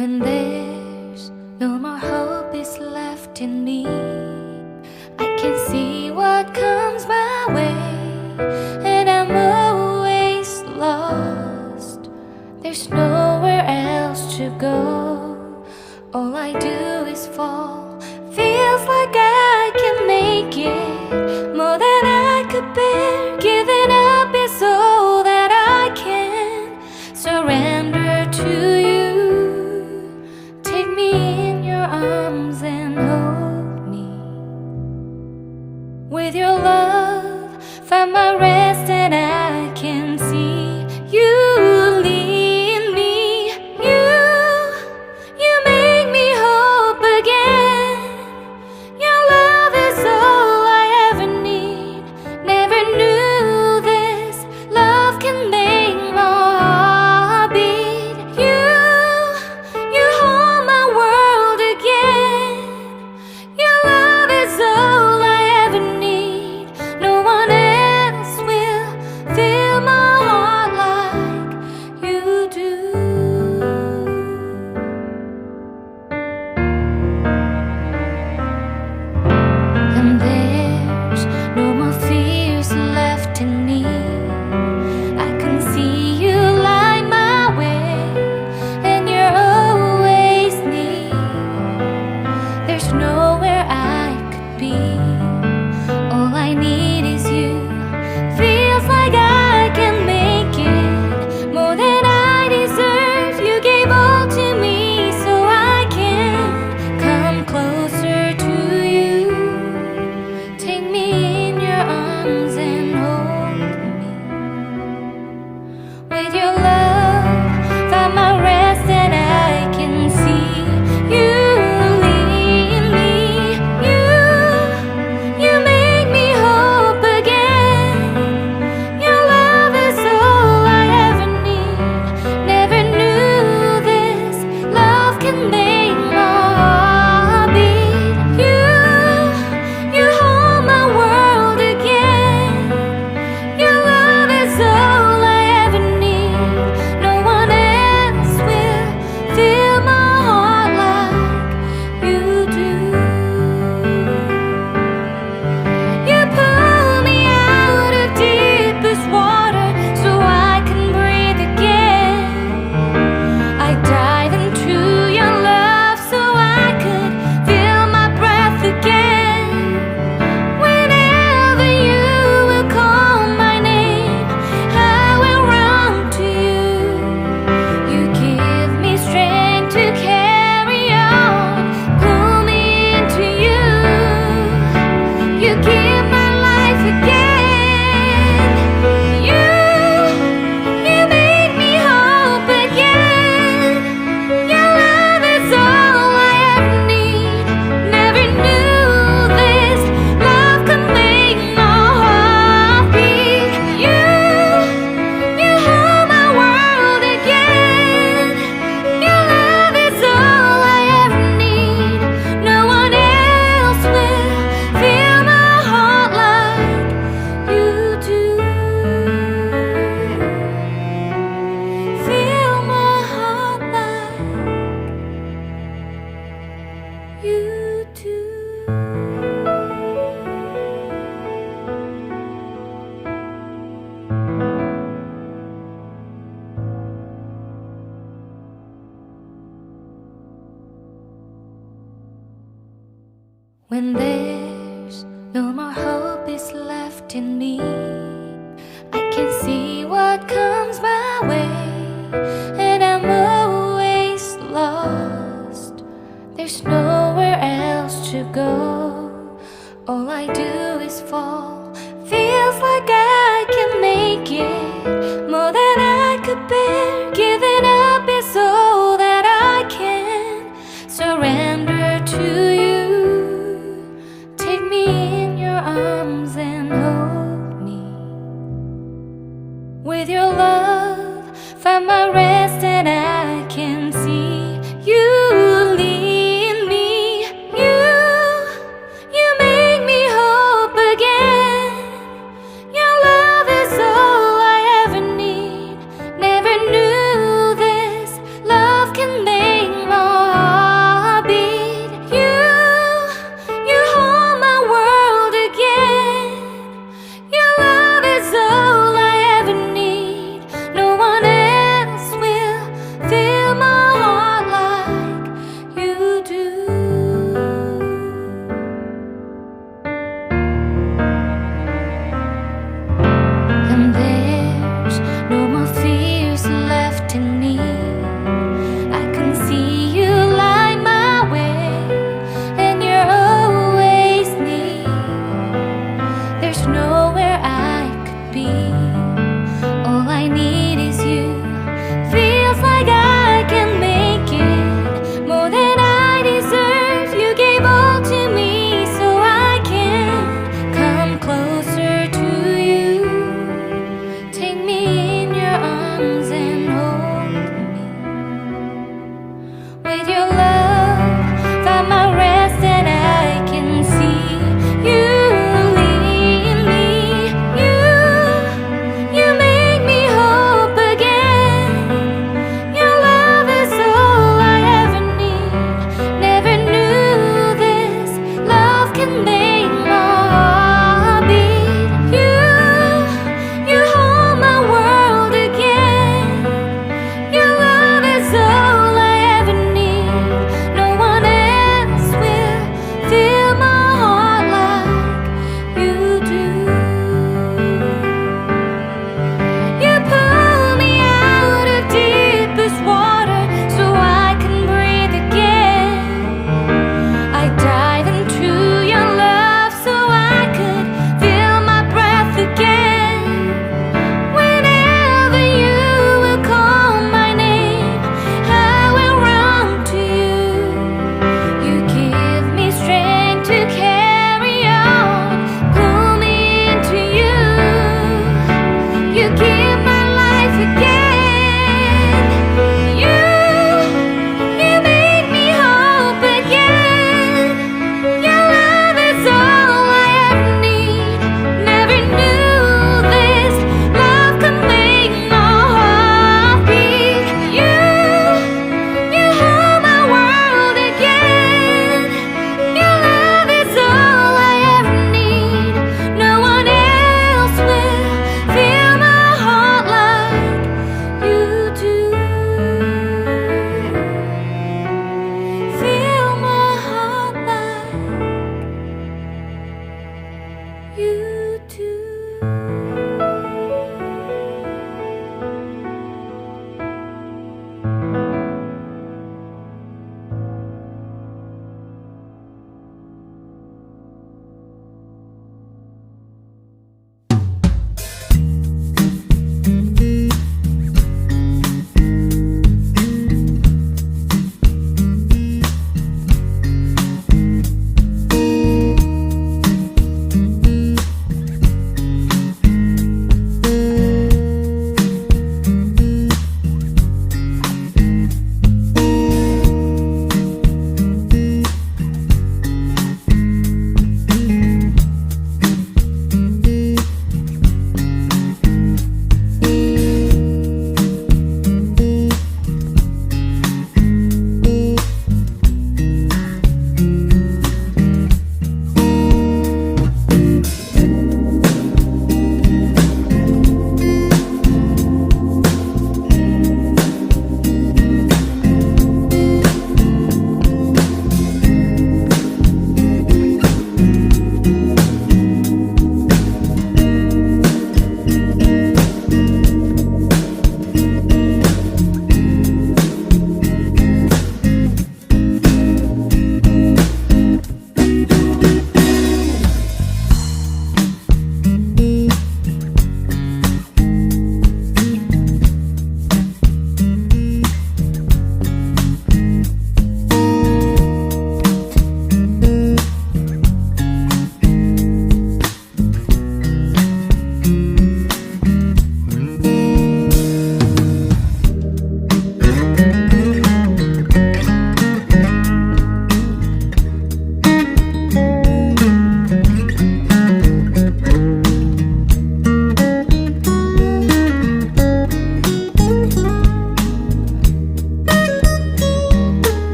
When there's no more hope is left in me, I can see what comes my way, and I'm always lost. There's nowhere else to go. All I do is fall. Feels like I can make it more than I could bear. Giving up is all that I can surrender to you. Take me in your arms and hold me. With your love, find my rest, and I can see you lead me. You make me hope again. Your love is all I ever need. Never knew this love can make my heart beat. You hold my world again. Your love is all I ever need. No one else will fill my heart like you do. And there's no more fears left in me. I can see you light my way, and you're always near. There's nowhere I could be. All I need is you. Feels like I can make it more than I deserve. You gave all to me so I can come closer to you. Take me in your arms and hold me. With your love, find my rest, and I can see you lead me. You make me hope again. Your love is all I ever need. Never knew this love can make my heart beat. You hold my world again. Your love is all I ever need. No one else will fill my heart like you do. You pull me out of deepest water so I can breathe again. I dive into your love so I could feel my breath again. Whenever you will call my name, I will run to you. You give me strength to carry on. Pull me into you. You give my life again. You make me hope again. Your love is all I ever need. Never knew this love could make my heart beat. You hold my world again. Your love is all I ever need. No one else will fill my heart like you do. Fill my heart like you do. When there's no more hope is left in me, I can see what comes my way,